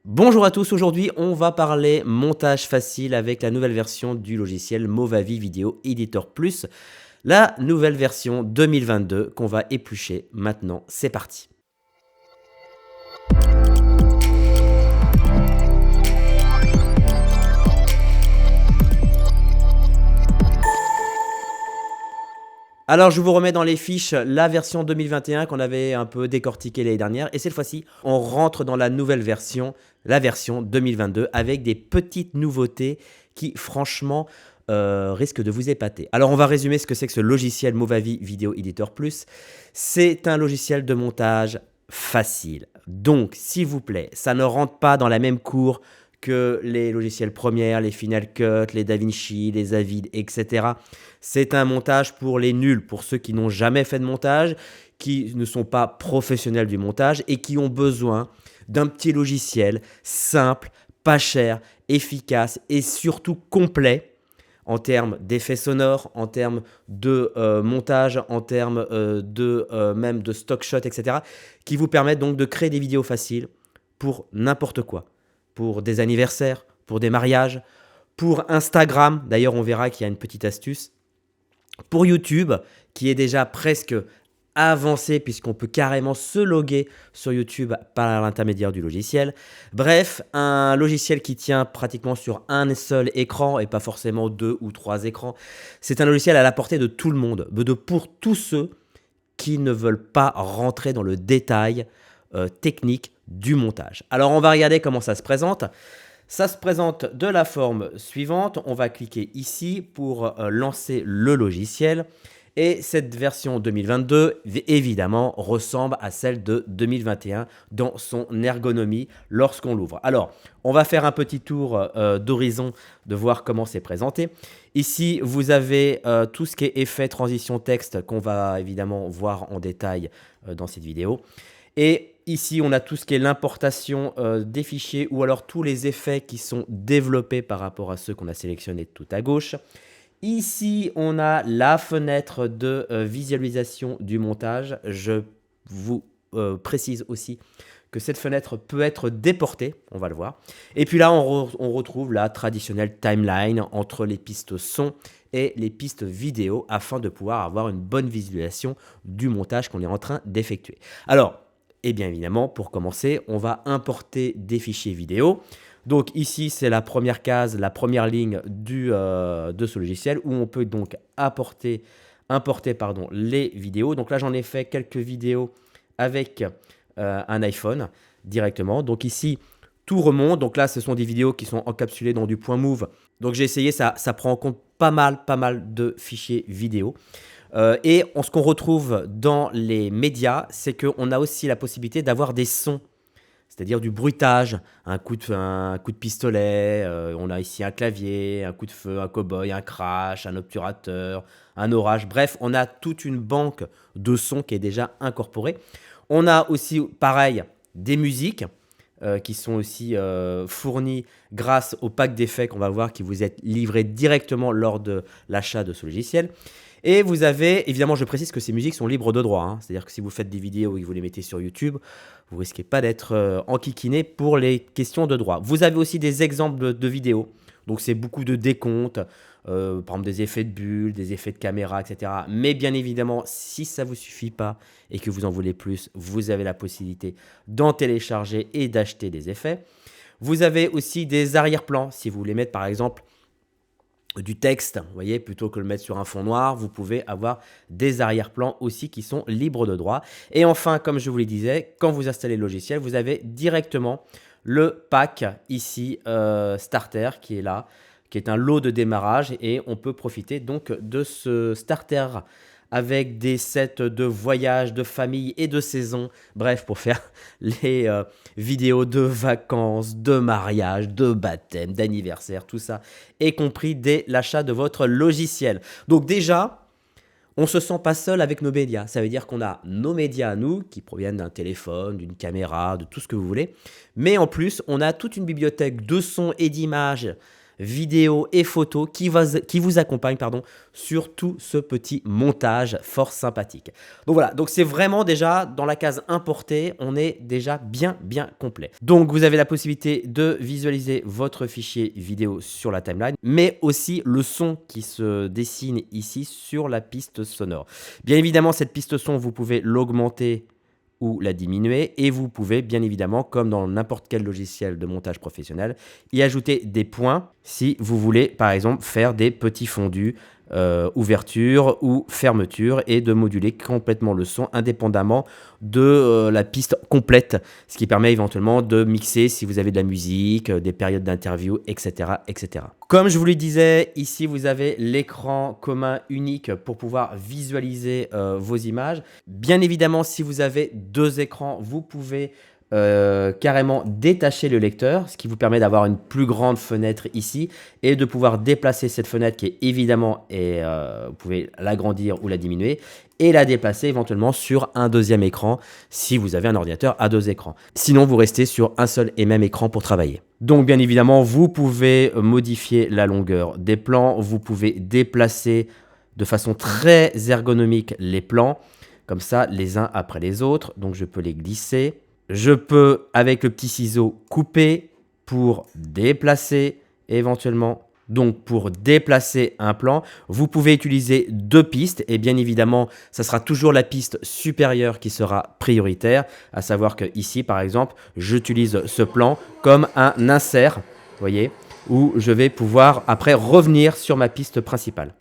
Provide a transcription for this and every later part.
Bonjour à tous, aujourd'hui on va parler montage facile avec la nouvelle version du logiciel Movavi Video Editor Plus, la nouvelle version 2022 qu'on va éplucher maintenant. C'est parti. Alors je vous remets dans les fiches la version 2021 qu'on avait un peu décortiquée l'année dernière et cette fois-ci on rentre dans la nouvelle version, la version 2022 avec des petites nouveautés qui franchement risquent de vous épater. Alors on va résumer ce que c'est que ce logiciel Movavi Video Editor Plus. C'est un logiciel de montage facile. Donc s'il vous plaît, ça ne rentre pas dans la même cour que les logiciels Premiere, les Final Cut, les DaVinci, les Avid, etc. C'est un montage pour les nuls, pour ceux qui n'ont jamais fait de montage, qui ne sont pas professionnels du montage et qui ont besoin d'un petit logiciel simple, pas cher, efficace et surtout complet en termes d'effets sonores, en termes de montage, en termes même de stock shot, etc. qui vous permettent donc de créer des vidéos faciles pour n'importe quoi. Pour des anniversaires, pour des mariages, pour Instagram. D'ailleurs, on verra qu'il y a une petite astuce. Pour YouTube, qui est déjà presque avancé puisqu'on peut carrément se loguer sur YouTube par l'intermédiaire du logiciel. Bref, un logiciel qui tient pratiquement sur un seul écran et pas forcément 2 ou 3 écrans. C'est un logiciel à la portée de tout le monde, pour tous ceux qui ne veulent pas rentrer dans le détail technique du montage. Alors on va regarder comment ça se présente. Ça se présente de la forme suivante. On va cliquer ici pour lancer le logiciel. Et cette version 2022, évidemment, ressemble à celle de 2021 dans son ergonomie lorsqu'on l'ouvre. Alors, on va faire un petit tour d'horizon de voir comment c'est présenté. Ici, vous avez tout ce qui est effet transition texte qu'on va évidemment voir en détail dans cette vidéo. Et ici, on a tout ce qui est l'importation des fichiers ou alors tous les effets qui sont développés par rapport à ceux qu'on a sélectionnés tout à gauche. Ici, on a la fenêtre de visualisation du montage. Je vous précise aussi que cette fenêtre peut être déportée, on va le voir. Et puis là, on retrouve la traditionnelle timeline entre les pistes son et les pistes vidéo afin de pouvoir avoir une bonne visualisation du montage qu'on est en train d'effectuer. Alors, et bien évidemment, pour commencer, on va importer des fichiers vidéo. Donc ici, c'est la première case, la première ligne de ce logiciel où on peut donc importer les vidéos. Donc là, j'en ai fait quelques vidéos avec un iPhone directement. Donc ici, tout remonte. Donc là, ce sont des vidéos qui sont encapsulées dans du point move. Donc j'ai essayé, ça prend en compte pas mal de fichiers vidéo. Et ce qu'on retrouve dans les médias, c'est qu'on a aussi la possibilité d'avoir des sons, c'est-à-dire du bruitage, un coup de pistolet, on a ici un clavier, un coup de feu, un cow-boy, un crash, un obturateur, un orage. Bref, on a toute une banque de sons qui est déjà incorporée. On a aussi, pareil, des musiques qui sont aussi fournies grâce au pack d'effets qu'on va voir qui vous est livré directement lors de l'achat de ce logiciel. Et vous avez, évidemment, je précise que ces musiques sont libres de droit. Hein. C'est-à-dire que si vous faites des vidéos et que vous les mettez sur YouTube, vous risquez pas d'être enquiquiné pour les questions de droit. Vous avez aussi des exemples de vidéos. Donc, c'est beaucoup de décomptes, par exemple des effets de bulles, des effets de caméra, etc. Mais bien évidemment, si ça ne vous suffit pas et que vous en voulez plus, vous avez la possibilité d'en télécharger et d'acheter des effets. Vous avez aussi des arrière-plans. Si vous voulez mettre, par exemple, du texte, vous voyez, plutôt que le mettre sur un fond noir, vous pouvez avoir des arrière-plans aussi qui sont libres de droit. Et enfin, comme je vous le disais, quand vous installez le logiciel, vous avez directement le pack ici, Starter, qui est là, qui est un lot de démarrage et on peut profiter donc de ce Starter avec des sets de voyage, de famille et de saison, bref, pour faire les vidéos de vacances, de mariage, de baptême, d'anniversaire, tout ça est compris dès l'achat de votre logiciel. Donc déjà, on ne se sent pas seul avec nos médias. Ça veut dire qu'on a nos médias à nous, qui proviennent d'un téléphone, d'une caméra, de tout ce que vous voulez. Mais en plus, on a toute une bibliothèque de sons et d'images vidéo et photos qui vous accompagnent sur tout ce petit montage fort sympathique. Donc voilà, donc c'est vraiment déjà dans la case importer, on est déjà bien complet. Donc vous avez la possibilité de visualiser votre fichier vidéo sur la timeline, mais aussi le son qui se dessine ici sur la piste sonore. Bien évidemment, cette piste son, vous pouvez l'augmenter ou la diminuer et vous pouvez bien évidemment, comme dans n'importe quel logiciel de montage professionnel, y ajouter des points si vous voulez par exemple faire des petits fondus, ouverture ou fermeture et de moduler complètement le son indépendamment de la piste complète, ce qui permet éventuellement de mixer si vous avez de la musique, des périodes d'interview, etc., etc. Comme je vous le disais, ici vous avez l'écran commun unique pour pouvoir visualiser vos images. Bien évidemment, si vous avez deux écrans, vous pouvez carrément détacher le lecteur, ce qui vous permet d'avoir une plus grande fenêtre ici et de pouvoir déplacer cette fenêtre qui est évidemment, vous pouvez l'agrandir ou la diminuer et la déplacer éventuellement sur un deuxième écran si vous avez un ordinateur à deux écrans. Sinon, vous restez sur un seul et même écran pour travailler. Donc bien évidemment, vous pouvez modifier la longueur des plans, vous pouvez déplacer de façon très ergonomique les plans, comme ça les uns après les autres, donc je peux les glisser. Je peux, avec le petit ciseau, couper pour déplacer éventuellement. Donc, pour déplacer un plan, vous pouvez utiliser deux pistes et bien évidemment, ça sera toujours la piste supérieure qui sera prioritaire, à savoir que ici, par exemple, j'utilise ce plan comme un insert, vous voyez, où je vais pouvoir après revenir sur ma piste principale.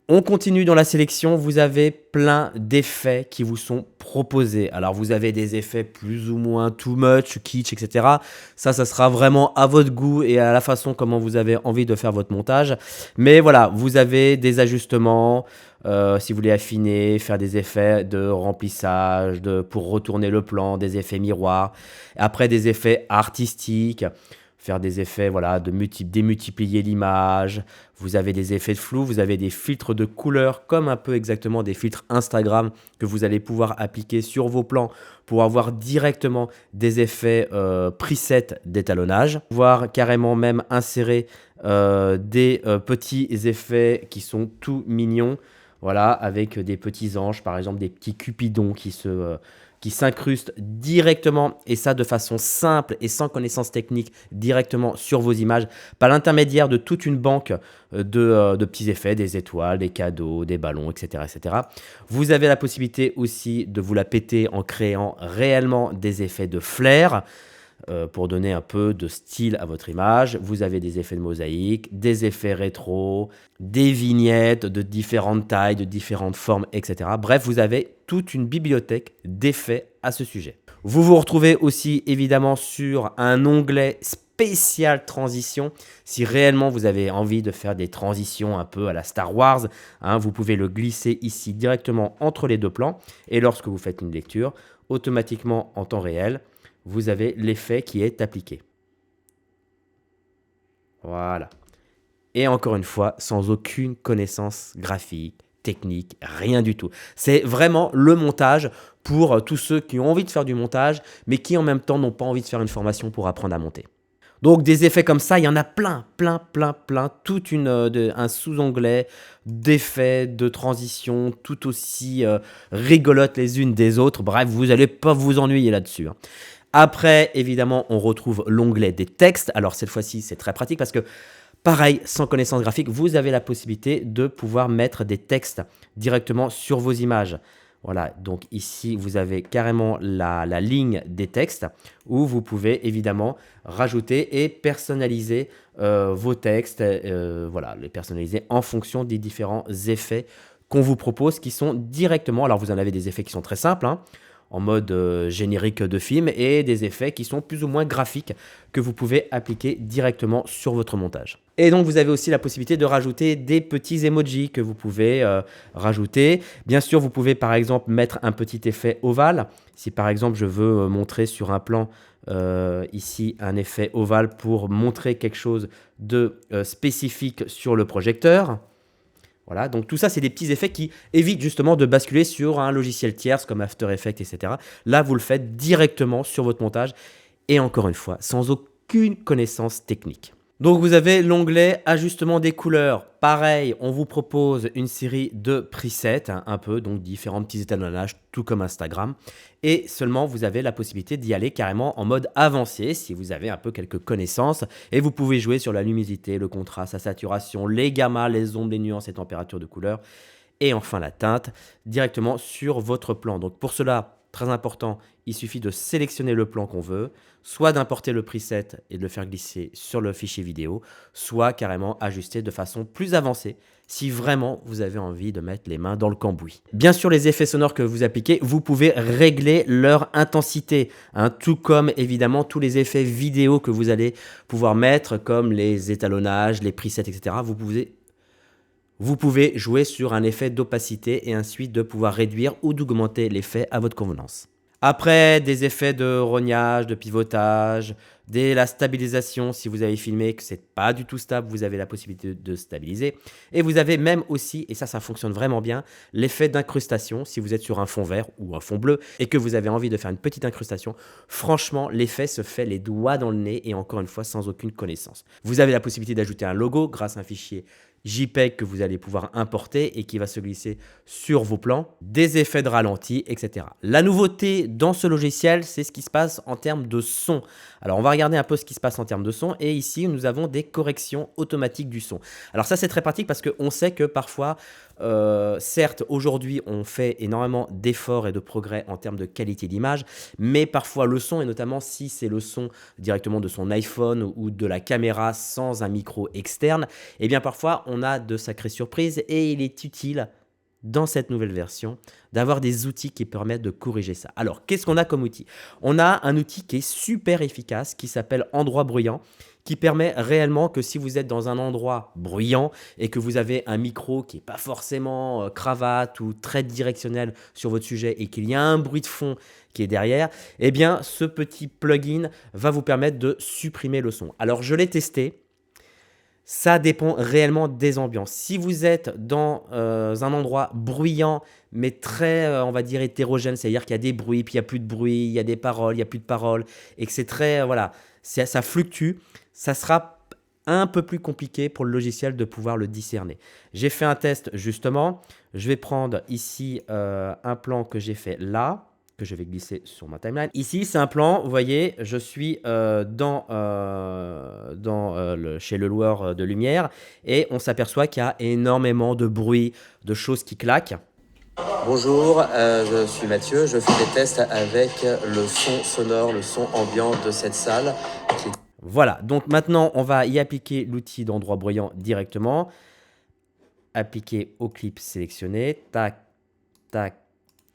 On continue dans la sélection, vous avez plein d'effets qui vous sont proposés. Alors vous avez des effets plus ou moins too much, kitsch, etc. Ça sera vraiment à votre goût et à la façon comment vous avez envie de faire votre montage. Mais voilà, vous avez des ajustements, si vous voulez affiner, faire des effets de remplissage, pour retourner le plan, des effets miroirs. Après des effets artistiques. Faire des effets, voilà, démultiplier l'image. Vous avez des effets de flou, vous avez des filtres de couleurs, comme un peu exactement des filtres Instagram que vous allez pouvoir appliquer sur vos plans pour avoir directement des effets presets d'étalonnage. Voire carrément même insérer des petits effets qui sont tout mignons, voilà, avec des petits anges, par exemple des petits cupidons qui s'incrustent directement, et ça de façon simple et sans connaissance technique, directement sur vos images, par l'intermédiaire de toute une banque de petits effets, des étoiles, des cadeaux, des ballons, etc., etc. Vous avez la possibilité aussi de vous la péter en créant réellement des effets de flair, pour donner un peu de style à votre image. Vous avez des effets de mosaïque, des effets rétro, des vignettes de différentes tailles, de différentes formes, etc. Bref, vous avez toute une bibliothèque d'effets à ce sujet. Vous vous retrouvez aussi évidemment sur un onglet spécial transition. Si réellement vous avez envie de faire des transitions un peu à la Star Wars, vous pouvez le glisser ici directement entre les deux plans. Et lorsque vous faites une lecture, automatiquement en temps réel, vous avez l'effet qui est appliqué. Voilà. Et encore une fois, sans aucune connaissance graphique, technique, rien du tout. C'est vraiment le montage pour tous ceux qui ont envie de faire du montage, mais qui en même temps n'ont pas envie de faire une formation pour apprendre à monter. Donc des effets comme ça, il y en a plein, tout un sous-onglet d'effets, de transitions, tout aussi rigolotes les unes des autres. Bref, vous n'allez pas vous ennuyer là-dessus. Après, évidemment, on retrouve l'onglet des textes. Alors cette fois-ci, c'est très pratique parce que, pareil, sans connaissance graphique, vous avez la possibilité de pouvoir mettre des textes directement sur vos images. Voilà, donc ici, vous avez carrément la ligne des textes où vous pouvez évidemment rajouter et personnaliser vos textes, voilà, les personnaliser en fonction des différents effets qu'on vous propose qui sont directement, alors vous en avez des effets qui sont très simples, en mode générique de film, et des effets qui sont plus ou moins graphiques que vous pouvez appliquer directement sur votre montage. Et donc vous avez aussi la possibilité de rajouter des petits emojis que vous pouvez rajouter. Bien sûr, vous pouvez par exemple mettre un petit effet ovale. Si par exemple je veux montrer sur un plan ici un effet ovale pour montrer quelque chose de spécifique sur le projecteur. Voilà, donc tout ça, c'est des petits effets qui évitent justement de basculer sur un logiciel tierce comme After Effects, etc. Là, vous le faites directement sur votre montage et encore une fois, sans aucune connaissance technique. Donc vous avez l'onglet ajustement des couleurs. Pareil, on vous propose une série de presets, hein, un peu, donc différents petits étalonnages, tout comme Instagram. Et seulement, vous avez la possibilité d'y aller carrément en mode avancé, si vous avez un peu quelques connaissances. Et vous pouvez jouer sur la luminosité, le contraste, la saturation, les gammas, les ombres, les nuances et températures de couleurs. Et enfin la teinte, directement sur votre plan. Donc pour cela, très important, il suffit de sélectionner le plan qu'on veut, soit d'importer le preset et de le faire glisser sur le fichier vidéo, soit carrément ajuster de façon plus avancée si vraiment vous avez envie de mettre les mains dans le cambouis. Bien sûr, les effets sonores que vous appliquez, vous pouvez régler leur intensité, hein, tout comme évidemment tous les effets vidéo que vous allez pouvoir mettre, comme les étalonnages, les presets, etc. Vous pouvez jouer sur un effet d'opacité et ensuite de pouvoir réduire ou d'augmenter l'effet à votre convenance. Après, des effets de rognage, de pivotage, la stabilisation, si vous avez filmé que c'est pas du tout stable, vous avez la possibilité de stabiliser. Et vous avez même aussi, et ça fonctionne vraiment bien, l'effet d'incrustation. Si vous êtes sur un fond vert ou un fond bleu et que vous avez envie de faire une petite incrustation, franchement, l'effet se fait les doigts dans le nez et encore une fois sans aucune connaissance. Vous avez la possibilité d'ajouter un logo grâce à un fichier JPEG que vous allez pouvoir importer et qui va se glisser sur vos plans, des effets de ralenti, etc. La nouveauté dans ce logiciel, c'est ce qui se passe en termes de son. Alors, on va regarder un peu ce qui se passe en termes de son et ici, nous avons des corrections automatiques du son. Alors ça, c'est très pratique parce qu'on sait que parfois, certes, aujourd'hui, on fait énormément d'efforts et de progrès en termes de qualité d'image, mais parfois le son, et notamment si c'est le son directement de son iPhone ou de la caméra sans un micro externe, eh bien parfois on a de sacrées surprises et il est utile dans cette nouvelle version d'avoir des outils qui permettent de corriger ça. Alors, qu'est-ce qu'on a comme outil? On a un outil qui est super efficace qui s'appelle Endroit bruyant, qui permet réellement que si vous êtes dans un endroit bruyant et que vous avez un micro qui n'est pas forcément cravate ou très directionnel sur votre sujet et qu'il y a un bruit de fond qui est derrière, eh bien ce petit plugin va vous permettre de supprimer le son. Alors je l'ai testé. Ça dépend réellement des ambiances. Si vous êtes dans un endroit bruyant, mais très, on va dire, hétérogène, c'est-à-dire qu'il y a des bruits, puis il n'y a plus de bruit, il y a des paroles, il n'y a plus de paroles, et que c'est très, voilà, ça fluctue, ça sera un peu plus compliqué pour le logiciel de pouvoir le discerner. J'ai fait un test justement. Je vais prendre ici un plan que j'ai fait là, que je vais glisser sur ma timeline. Ici, c'est un plan, vous voyez, je suis chez le loueur de lumière et on s'aperçoit qu'il y a énormément de bruit, de choses qui claquent. Bonjour, je suis Mathieu, je fais des tests avec le son sonore, le son ambiant de cette salle. Voilà, donc maintenant, on va y appliquer l'outil d'endroit bruyant directement. Appliquer au clip sélectionné, tac, tac,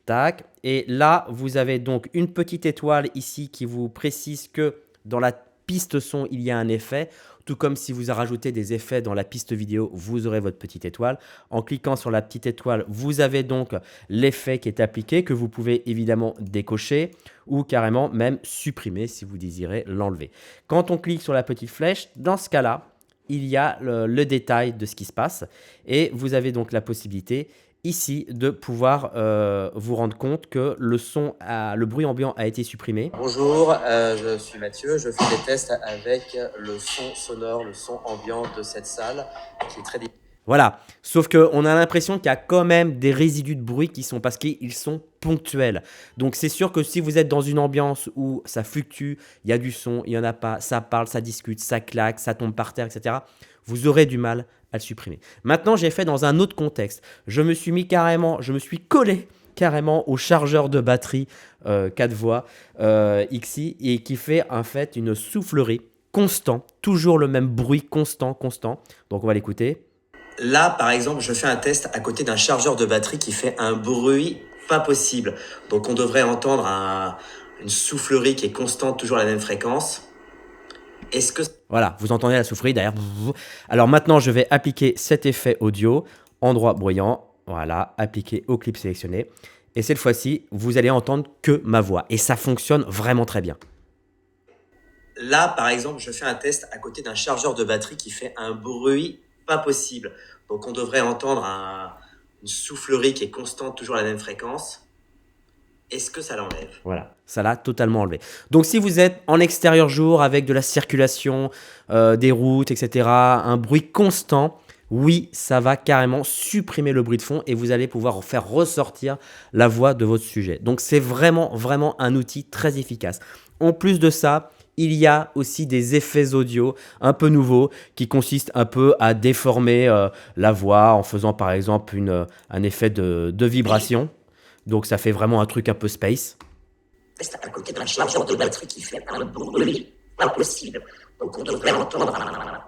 tac. Et là, vous avez donc une petite étoile ici qui vous précise que dans la piste son, il y a un effet. Tout comme si vous rajoutez des effets dans la piste vidéo, vous aurez votre petite étoile. En cliquant sur la petite étoile, vous avez donc l'effet qui est appliqué, que vous pouvez évidemment décocher ou carrément même supprimer si vous désirez l'enlever. Quand on clique sur la petite flèche, dans ce cas-là, il y a le détail de ce qui se passe et vous avez donc la possibilité ici de pouvoir vous rendre compte que le bruit ambiant a été supprimé. Bonjour, je suis Mathieu, je fais des tests avec le son sonore, le son ambiant de cette salle qui est très... Voilà, sauf qu'on a l'impression qu'il y a quand même des résidus de bruit qui sont parce qu'ils sont ponctuels. Donc c'est sûr que si vous êtes dans une ambiance où ça fluctue, il y a du son, il n'y en a pas, ça parle, ça discute, ça claque, ça tombe par terre, etc., vous aurez du mal à le supprimer. Maintenant, j'ai fait dans un autre contexte. Je me suis collé carrément au chargeur de batterie 4 voies XI et qui fait en fait une soufflerie constant, toujours le même bruit constant. Donc on va l'écouter. Là, par exemple, je fais un test à côté d'un chargeur de batterie qui fait un bruit pas possible. Donc, on devrait entendre une soufflerie qui est constante, toujours à la même fréquence. Est-ce que... Voilà, vous entendez la soufflerie derrière. Alors maintenant, je vais appliquer cet effet audio, endroit bruyant. Voilà, appliqué au clip sélectionné. Et cette fois-ci, vous allez entendre que ma voix. Et ça fonctionne vraiment très bien. Là, par exemple, je fais un test à côté d'un chargeur de batterie qui fait un bruit pas possible. Donc, on devrait entendre une soufflerie qui est constante, toujours à la même fréquence. Est-ce que ça l'enlève? Voilà, ça l'a totalement enlevé. Donc si vous êtes en extérieur jour avec de la circulation, des routes, etc., un bruit constant, oui, ça va carrément supprimer le bruit de fond et vous allez pouvoir faire ressortir la voix de votre sujet. Donc c'est vraiment, vraiment un outil très efficace. En plus de ça, il y a aussi des effets audio un peu nouveaux qui consistent un peu à déformer la voix en faisant par exemple un effet de vibration. Donc ça fait vraiment un truc un peu space. C'est à côté d'un chargeur de batterie qui fait un bruit impossible. Donc on devrait entendre un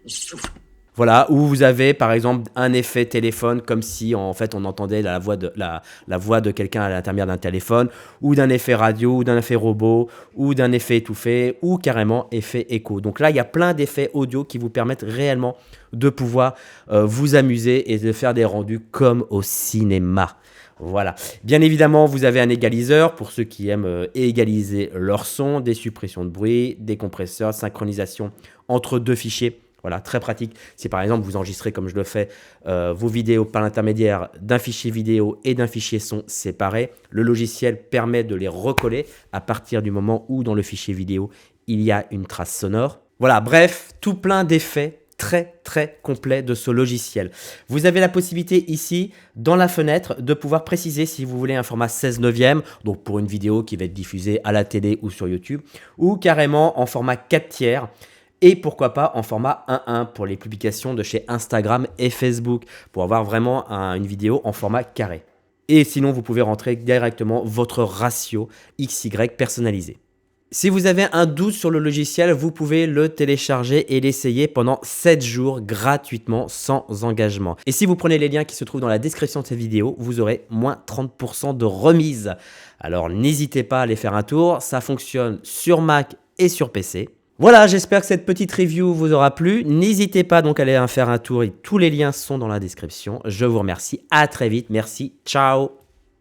souffle. Voilà, où vous avez par exemple un effet téléphone comme si en fait on entendait la voix de quelqu'un à l'intermédiaire d'un téléphone, ou d'un effet radio, ou d'un effet robot, ou d'un effet étouffé, ou carrément effet écho. Donc là, il y a plein d'effets audio qui vous permettent réellement de pouvoir vous amuser et de faire des rendus comme au cinéma. Voilà. Bien évidemment, vous avez un égaliseur pour ceux qui aiment égaliser leur son, des suppressions de bruit, des compresseurs, synchronisation entre deux fichiers. Voilà, très pratique. Si par exemple vous enregistrez comme je le fais vos vidéos par l'intermédiaire d'un fichier vidéo et d'un fichier son séparés, le logiciel permet de les recoller à partir du moment où dans le fichier vidéo il y a une trace sonore. Voilà, bref, tout plein d'effets très très complet de ce logiciel. Vous avez la possibilité ici, dans la fenêtre, de pouvoir préciser si vous voulez un format 16/9, donc pour une vidéo qui va être diffusée à la télé ou sur YouTube, ou carrément en format 4/3, et pourquoi pas en format 1:1 pour les publications de chez Instagram et Facebook, pour avoir vraiment une vidéo en format carré. Et sinon, vous pouvez rentrer directement votre ratio XY personnalisé. Si vous avez un doute sur le logiciel, vous pouvez le télécharger et l'essayer pendant 7 jours gratuitement sans engagement. Et si vous prenez les liens qui se trouvent dans la description de cette vidéo, vous aurez moins 30% de remise. Alors n'hésitez pas à aller faire un tour, ça fonctionne sur Mac et sur PC. Voilà, j'espère que cette petite review vous aura plu. N'hésitez pas donc à aller faire un tour et tous les liens sont dans la description. Je vous remercie, à très vite, merci, ciao.